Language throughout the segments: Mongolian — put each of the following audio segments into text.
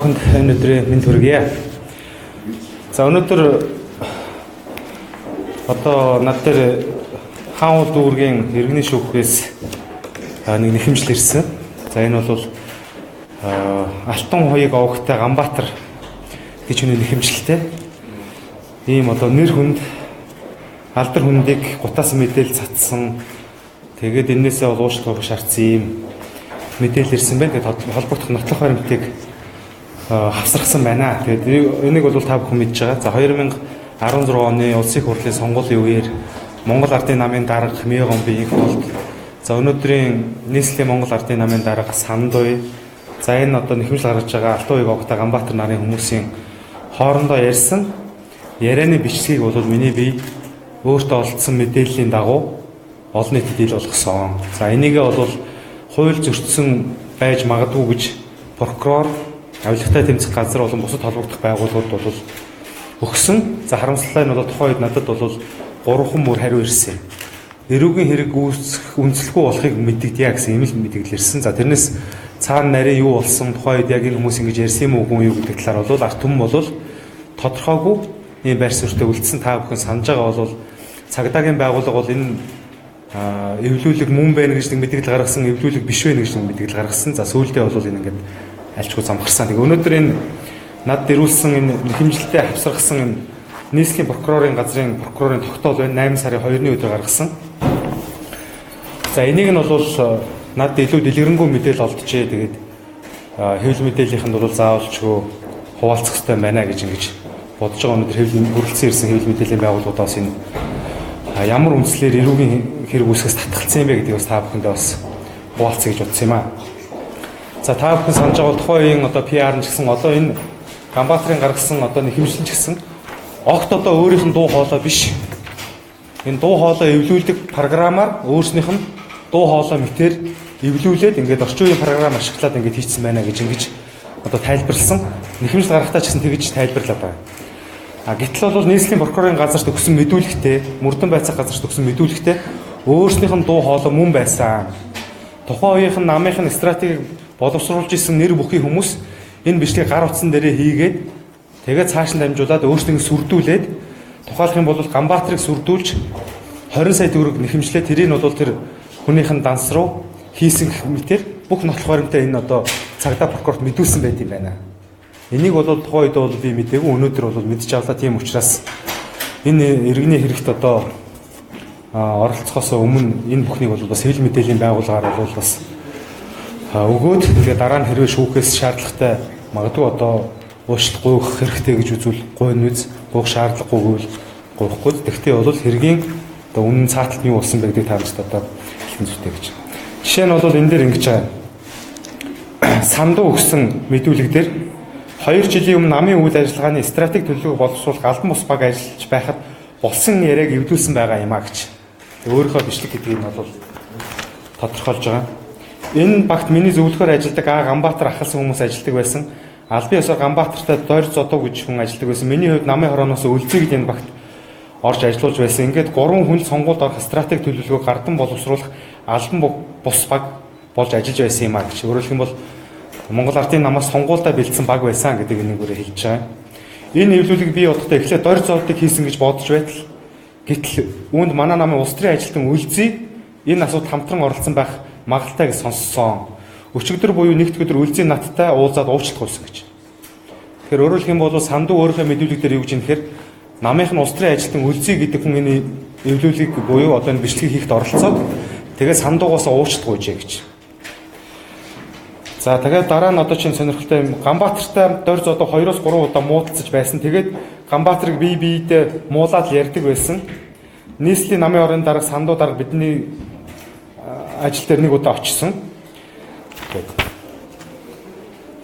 Энэ өдрийн мэнд хүргэе. За өнөөдөр одоо над дээр хаан дүүргийн иргэний шүүхээс нэг нэхэмжил ирсэн. За энэ бол Алтан хоёыг овогтой Ганбаатар гэж хүний нэхэмжилтэй. Ийм одоо нэр хүнд алдар хүндийг гутаас мэдээл цацсан. Тэгээд энээсээ бол уушлах шаардсан ийм мэдээлэл ирсэн байна. Тэгээд холбогдох нотлох баримтыг хавсарсан байна. Тэгээд энийг бол та бүхэн мэдж байгаа. За 2016 оны улсын их хурлын сонгуулийн үеэр Монгол Ардын намын дарга Мио Гомбын их болд. За өнөөдрийн нийслэлийн Монгол Ардын намын дарга Сандуй. За энэ одоо нэхэмжил гаргаж байгаа Алтан хоёыг овогтой Ганбаатар нарын хүмүүсийн хоорондоо ярьсан ярианы бичлэгийг бол миний бие өөртөө олдсон мэдээллийн дагуу олон нийтэд ил болгосон. За энийгээ бол хууль зөрчсөн байж магадгүй гэж прокурор, авилгатай тэмцэх газар болон бусад холбогдох байгууллагууд бол өгсөн. За харамсалтай нь бол тухайн үед надад бол 3 мөр хариу ирсэн. Эрүүгийн хэрэг үнэлэхгүй болохыг мэдэгдъя гэсэн ийм л мэдээлэл ирсэн. За тэрнээс цаана нарийн юу болсон, тухайн үед яг энэ хүмүүс ингэж ярьсан юм уу юу гэдэг талаар бол ард түмэн бол тодорхойгүй ийм байр суурьтай үлдсэн. Та бүхэн санаж байгаа бол цагдаагийн байгууллага бол энэ эвлүүлэг мөн байна гэж нэг мэдээлэл гаргасан, эвлүүлэг биш байна гэж нэг мэдээлэл гаргасан. За сүүлдээ бол энэ ингээд альчгүй замхарсан. Тэгээ өнөөдөр энэ над дэрүүлсэн энэ нэхэмжилтэд авсаргасан энэ нийслэлийн прокурорын газрын прокурорын тогтоол байна. 8 сарын 2-ны өдөр гаргасан. За энийг нь бол над илүү дэлгэрэнгүй мэдээлэл олджээ. Тэгээд хэвлэл мэдээллийнх нь бол заавалчгүй хуваалцах хэрэгтэй байна гэж ингэж бодож байгаа. Өнөөдөр хэвлэл хүрэлцэн ирсэн хэвлэл мэдээллийн байгууллагуудаас энэ ямар үндслээр эрүүгийн хэрэг үүсгэс татгалцсан юм бэ гэдгийг бас та бүхэндээ бас хуваалцъя гэж бодсон юм аа. За та бүхэн санаж байгаа тухайн үеийн одоо PR ч гэсэн одоо энэ Ганбаатарын гаргасан одоо нэхэмжлэн ч гэсэн огт одоо өөрийнх нь дуу хоолой биш. Энэ дуу хоолой эвлүүлдэг програмаар өөрснийх нь дуу хоолой мэтэр эвлүүлээд ингээд орчин үеийн програм ашиглаад ингээд хийцсэн байна гэж ингэж одоо тайлбарлсан. Нэхэмжил гаргахтаа ч гэсэн тэгж тайлбарлаад байна. Гэтэл бол нийслэлийн прокурорын газарт өгсөн мэдүүлэгтээ, мөрдөн байцаах газарт өгсөн мэдүүлэгтээ өөрснийх нь дуу хоолой мөн байсан. Тухайн үеийнх нь намынх нь стратегийг боловсруулж исэн нэр бүхий хүмүүс энэ бичлэгийг гар утсан дээрээ хийгээд тэгээд цааш нь дамжуулаад өөрсдөө сүрдүүлээд тухайлах юм бол Ганбаатарыг сүрдүүлж 20 сая төгрөг нэхэмжлээ. Тэрийг нь бол тэр хүнийх нь данс руу хийсэн мэтэр бүх нотлох баримтаа энэ одоо цагдаа прокурорт мэдүүлсэн байт юм байна. Энийг бол тухайн үед бол би мэдээгүй, өнөөдөр бол мэдж авлаа. Тийм учраас энэ иргэний хэрэгт одоо оролцохоос өмнө энэ бүхнийг бол бас хэвлэл мэдээллийн байгууллагаар бол бас өгөөд тэгээ дараа нь хэрвээ шүүхээс шаардлагатай магадгүй одоо уушлах гуйх хэрэгтэй гэж үзвэл гуйн үз, гуйх шаардлагагүйг гуйхгүй. Тэгтээ бол хэргийн одоо үнэн цааталт нь юу болсон бэ гэдгийг таамагт одоо хэлхэн зүйтэй гэж. Жишээ нь бол энэ дээр ингэж байгаа. Сандуу өгсөн мэдүүлэг дээр 2 жилийн өмнө намын үйл ажиллагааны стратеги төлөвлөгөөг боловсруулах албан бус баг ажиллаж байхад болсон яриаг эвдүүлсэн байгаа юм а гэж. Өөрийнхөө бичлэг гэдгийг нь бол тодорхойлж байгаа. Энэ багт миний зөвлөхөөр ажилладаг Ганбаатар ахалсан хүмүүс ажилладаг байсан. Албан ёсоор Ганбаатартай Дорж Зодоо гэж хүн ажилладаг байсан. Миний хувьд намын хорооноос үлзий гэж энэ багт орж ажиллаж байсан. Ингээд 3 хүн сонгуульд орох стратеги төлөвлөгөөг гардан боловсруулах албан бус баг болж ажиллаж байсан юм а гэж. Өөрөөр хэлбэл Монгол Ардын намаас сонгуультай бэлдсэн баг байсан гэдэг энийг өөрөө хэлж байгаа. Энэ эвлүүлэг бий бодохдоо эхлээд Дорж Зодыг хийсэн гэж бодож байтал гэтэл үүнд манай намын улс төрийн ажилтан үлзий энэ асуудалд хамтран оролцсон байх магадaltaй гэж сонссон. Өчигдөр буюу нэгд өдөр үлзий надтай уулзаад уучлах байсан гэж. Тэгэхээр өөрөөр хэлбэл Сандуу өөрийнхөө мэдүүлэг дээр юу гэж юм гэхээр намынх нь улс төрийн ажилтан үлзий гэдэг хүн энэ эвлүүлэг буюу одоо энэ бичлэгийг хийхэд оролцоод тэгээд Сандуугаас уучлах үйжээ гэж. За тэгээд дараа нь одоо чинь сонирхолтой юм. Ганбаатартай Дорж одоо 2-3 удаа муудалцаж байсан. Тэгээд Ганбаатарыг бие биедээ муулаад ярьдаг байсан. Нийслэлийн намын орны дарга Сандуу дарга бидний ажил дээр нэг удаа очсон.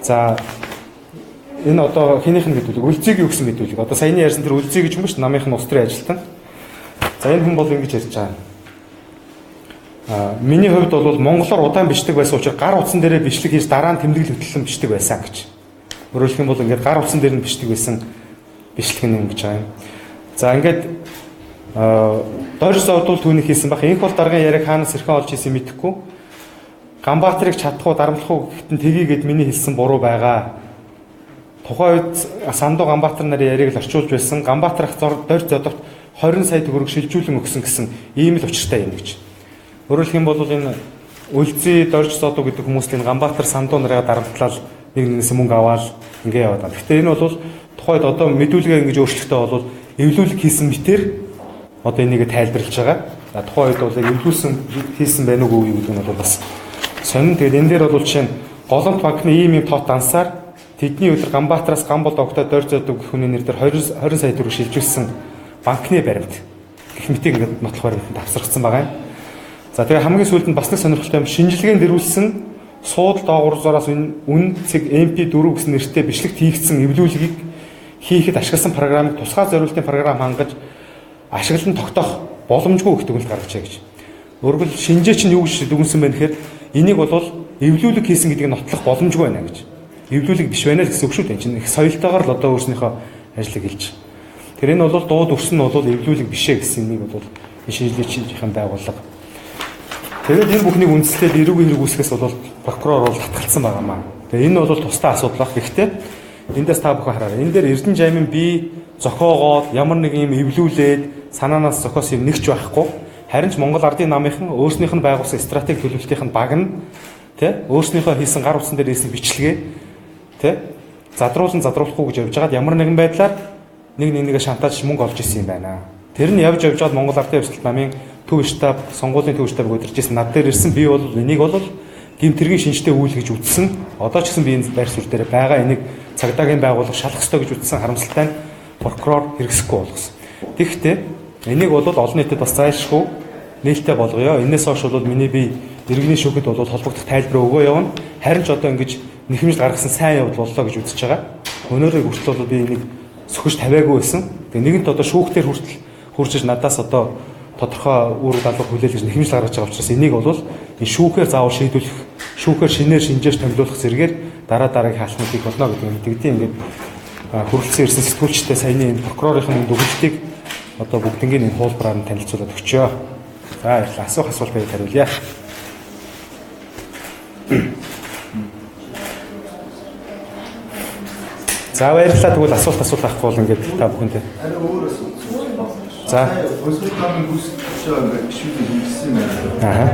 За энэ одоо хинийх нь мэдүүлэг, үлзийг юу гэсэн мэдүүлэг. Одоо саяны ярьсан тэр үлзий гэж юм биш намынх нь улс төрийн ажилтан. За энэ хүн бол ингэж ярьж байгаа. Миний хувьд бол монголоор удаан бичдэг байсан учраас гар утсан дээрээ бичлэг хийж дараа нь тэмдэглэл хөтлөн бичдэг байсан гэж. Өөрөөр хэлбэл ингээд гар утсан дээр нь бичдэг байсан бичлэг нь ингэж байгаа юм. За ингээд Дорж Зодол түүнийг хийсэн бах. Инх бол даргын яриаг хаанаас хэрхэн олж хийсэн мэдэхгүй. Ганбаатарыг чадах уу дарамтлах уу гэхдээ тгийгээд миний хэлсэн буруу байгаа тухайн үед Сандуу Ганбаатар нарын яриаг л орчуулж байсан. Ганбаатар ах дорж зодогт 20 сая төгрөг шилжүүлэн өгсөн гэсэн ийм л учиртай юм гэж. Өөрөөр хэлэх юм бол энэ үлзий дорж зодоо гэдэг хүмүүс энэ Ганбаатар Сандуу нарыг дарамтлал нэг нэгнээс мөнгө аваад ингэ яваад байна. Гэхдээ энэ бол тухайд одоо мэдүүлгээ ингэж өөрчлөлтөө бол эвлүүлэг хийсэн мэтэр одоо энийг тайлбарлаж байгаа. Тухайн үед бол эвлүүлсэн хийсэн байна уугүй гэдэг нь бол бас сонин. Тэгээд энэ дээр бол жишээ нь Голомт банкны ийм тоот ансаар тэдний өдөр Ганбаатараас Ганбол огтод дорж зодоо гэх хүний нэр дээр 20 сая төгрөг шилжүүлсэн банкны баримт гэх мэтийг ингээд нотлох баримтанд авсрагдсан байгаа юм. За тэгээ хамгийн сүүлд нь бас нэг сонирхолтой юм. Шинжилгээнд дэрүүлсэн суудал доогуураас үн цэг MP4 гэсэн нэртэй бичлэгт хийгдсэн эвлүүлгийг хийхэд ашигласан програмыг тусгай зориултын програм хангаж ашиглан тогтоох боломжгүй гэх дүгнэлт гаргажээ гэж. Өөрөөр хэлбэл шинжээ чинь юу гэж дүгнсэн бэ гэхээр энийг бол эвлүүлэг хийсэн гэдгийг нотлох боломжгүй байна гэж. Эвлүүлэг биш байна л гэсэн үг шүү дээ. Чинь их соёлтойгоор л одоо өөрснийхөө ажлыг хэлж. Тэр энэ бол дууд өрсөн нь бол эвлүүлэг бишээ гэсэн нэг бол шинжилгээчийн байгууллага. Тэгээд энэ бүхнийг үндэслээд эрүүгийн хэрэг үүсгэс бол прокурор бол татгалцсан байгаамаа. Тэгээд энэ бол тусдаа асуудал баг. Гэхдээ эндээс та бүхэн хараарай. Энэ дээр Эрдэнэ жаймын бие зохиогоод ямар нэг юм эвлүүлээд санаанаас зохиосон юм нэгч байхгүй. Харин ч Монгол Ардын намынхан өөрснийх нь байгуулсан стратеги төлөвлөлтийн баг нь өөрснийхөө хийсэн гар утсан дээр хийсэн бичлэгээ задруулахгүй гэж явж байгаад ямар нэгэн байдлаар нэгээ шантааж мөнгө олж исэн юм байна. Тэр нь явж яваад Монгол Ардын Хувьсгалт намын төв штаб, сонгуулийн төв штабыг удиржсэн над дээр ирсэн. Би бол энийг бол гэмтэргийн шинжтэй үйл гэж үзсэн. Одоо ч гэсэн би энэ байр суурь дээр байгаа энийг цагдаагийн байгууллага шалах ёстой гэж үзсэн харамсалтай нь прокурор хэрэгсэхгүй болгосон. Тэгэхдээ энийг бол олон нийтэд бас зайлшгүй нээлттэй болгоё. Энээс хойш бол миний би иргэний шүүхэд бол холбогдох тайлбар өгөө явна. Харин ч одоо ингэж нэхэмжил гаргасан сайн явдал боллоо гэж үзэж байгаа. Өнөөдөр хүртэл бол би энийг сөхөж тавиагүй байсан. Тэгээ нэгэнт одоо шүүхтэр хүртэл хурж надаас одоо тодорхой үүрэг даалгавар хүлээл гэж нэхэмжил гаргаж байгаа учраас энийг бол энэ шүүхээр заавал шийдвэрлэх, шүүхээр шинээр шинжээж томилуулах зэрэгээр дараагийн хаалтнууд хийх болно гэдэг юм. Тэгдийн ингээд хөрөлцсөн ирсэн сэтгүүлчтэй саяны энэ прокурорын дүгнэлтийг одоо бүгднгийн энэ хуулбараар нь танилцуулаад өгчөө. За баярлалаа. Асуулт байвал хариулъя. За баярлалаа. Тэгвэл асуулт авахгүй бол ингээд та бүхэндээ. За. Өсөлтөмийн бүсчээ ингээд гişүүдийг хийсэн байна. Аа.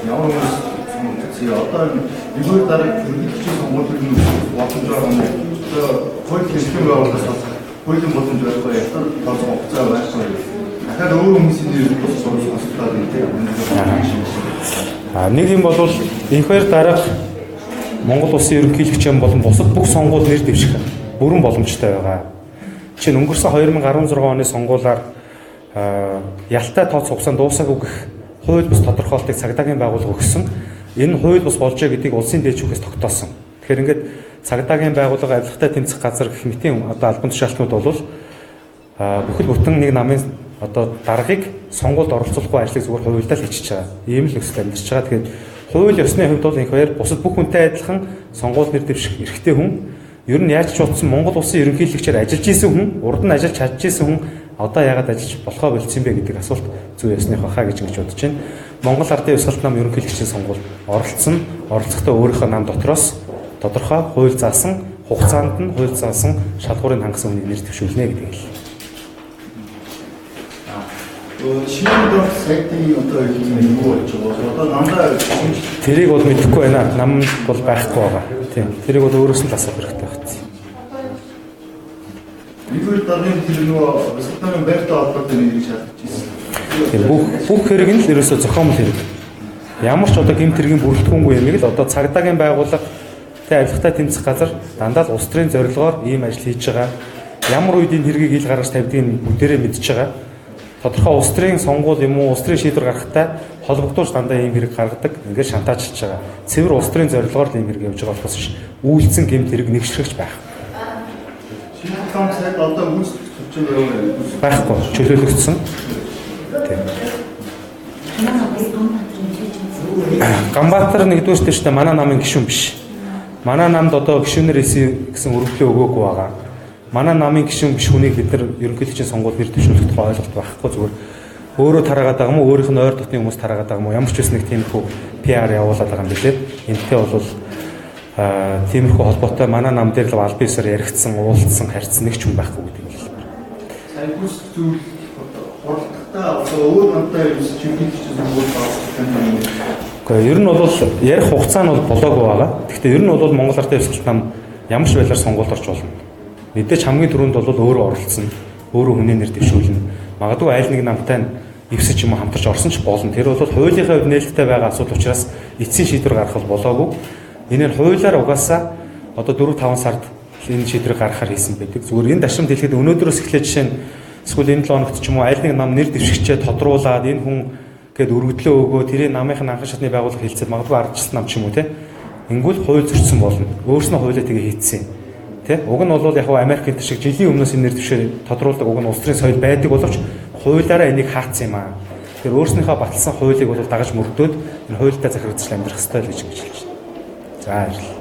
Ямар хүмүүс одоо нэгдүгээр дараа хэрэгжүүлсэн сонгуулийн боломж байгаа юм. Хууль хэсгэн байгууллагаас хуулийн боломж байхгүй ятар тооцоо хугацаа байхгүй. Дахиад өөр хүмүүсийн нэр сонирхол асуудал гэдэг. Нэг юм бол энэхээр дараах Монгол улсын ерөнхийлөгчийн болон бусад бүх сонгуул нэр дэвших бүрэн боломжтой байгаа. Жишээ нь өнгөрсөн 2016 оны сонгуулиар ялтай тооцоо хугацаанд дуусаагүй гэх хууль бус тодорхойлтыг цагдаагийн байгууллага өгсөн. Энэ хууль бус болжээ гэдгийг улсын дээд шүүхээс тогтоосон. Тэгэхээр ингээд цагдаагийн байгууллага авилгатай тэмцэх газар гэх мэтийн одоо албан тушаалтнууд бол бүхэл бүтэн нэг намын одоо даргыг сонгуульд оролцуулахгүй ажлыг зүгээр хуулиудаа л хийчихэж байгаа. Ийм л өсөлт амьдарч байгаа. Тэгэхээр хууль ёсны хувьд бол инхээр бусад бүх хүнтэй адилхан сонгуул нэр дэвших эрхтэй хүн. Ер нь яаж ч утсан Монгол улсын ерөнхийлөгчөөр ажиллаж исэн хүн, урд нь ажиллаж чадж исэн хүн одоо яагаад ажиллаж болохоо болцсон бэ гэдэг асуулт зүй ёсных баха гэж бодож байна. Монгол Ардын Хувьсгалт нам ерөнхийлөгчийн сонгуульд оролцсон, оролцохдоо өөрийнхөө нам дотроос тодорхой хууль заасан, хугацаанд нь хууль заасан шалгуурыг хангасан хүнийг нэр дэвшүүлнэ гэдэг л. Шинээр сайтын одоо юу болж байгаа. Одоо намдаа тэрийг бол мэдэхгүй байна. Нам бол байхгүй байгаа. Тийм. Тэрийг бол өөрөөс нь л асуух хэрэгтэй байна. нэгдүгээр дараагийн тэр нөгөө өсөлтөмийн байртай холбоотой нэрийг шалгаж ирсэн. Тийм бүх хэрэг нь л ерөөсөө зохиомл хэрэг. Ямар ч одоо гэмт хэргийн бүрэлдэхүүнгүй юм л одоо цагдаагийн байгууллага авилгатай тэмцэх газар дандаа л улс төрийн зорилгоор ийм ажил хийж байгаа. Ямар үед энэ хэргийг ил гаргаж тавьдгийг бүгдээрээ мэдж байгаа. Тодорхой улс төрийн сонгуул юм уу, улс төрийн шийдвэр гаргахтай холбогдуулж дандаа ийм хэрэг гаргадаг. Ингээд шантаажж байгаа. Цэвэр улс төрийн зорилгоор ийм хэрэг явж байгаа болохоос биш. Үйлдсэн гэмт хэрэг нэгшрэгч байх. Шинэ том сайд одоо үүсгэж байгаа байхгүй чөлөөлөгдсөн. Тийм. Ганбаатар нэгдүгээр дэвштэй манай намын гишүүн биш. Манай намд одоо гишүүнээр ирсэн гэсэн өргөлөө өгөөгүй байгаа. Манай намын гишүүн биш хүнийг бид нар ерөнхийлөгчийн сонгуульд нэр дэвшүүлэх тухай ойлголт байхгүй зүгээр өөрөө тараагаад байгаа юм уу, өөрийнх нь ойр дотны хүмүүс тараагаад байгаа юм уу, ямар ч байсан нэг тиймэрхүү PR явуулаад байгаа юм билээ. Энэтэй бол тиймэрхүү холбоотой манай нам дээр л аль биесээр яригдсан, уулзсан, харьцсан нэг ч хүн байхгүй гэдэг юм. сайн хүсэх зүйл хурдтай одоо өөр намтай юм чимхийч зүйл өөр баасан. Гэхдээ ер нь бол ярих хугацаа нь бол болоогүй байгаа. Гэхдээ ер нь бол Монгол Ардын Хувьсгалт нам ямар ч байдлаар сонгуульд орж болно. Мэдээж хамгийн түрүүнд бол өөрөө оролцсон, өөрөө хүний нэр дэвшүүлнэ. Магадгүй айл нэг намтай эвсэж юм хамтарч орсон ч болно. Тэр бол хуулийнхаа хувьд нээлттэй байгаа асуудал учраас эцсийн шийдвэр гаргах болоогүй. Энээр хуулиар угаасаа одоо 4-5 сард энэ шийдвэрийг гаргахаар хийсэн байдаг. Зүгээр энэ дашрамд хэлэхэд өнөөдрөөс эхлээд жишээ нь эсвэл энэ 7 хоногт ч юм уу айл нэг нам нэр дэвшигчээ тодруулаад энэ хүн гээд өргөдлөө өгөө тэрийн намынхын анхан шатны байгууллага хэлцээд магадгүй ардчилсан нам ч юм уу те. Ингүүл хууль зөрчсөн болно. Өөрснөө хуулиа тэгээ хийцэн. Тэ? Уг нь бол яг хаа Америкт шиг жилийн өмнөөс энэ нэр дэвшээ тодруулдаг уг нь улс төрийн соёл байдаг боловч хуулиараа энийг хаацсан юм аа. Тэгэхээр өөрснийхөө баталсан хуулийг бол дагаж мөрдөөд энэ хуультай захирагдсан амьдрах ёстой л гэж хэлж байна. За баярлалаа.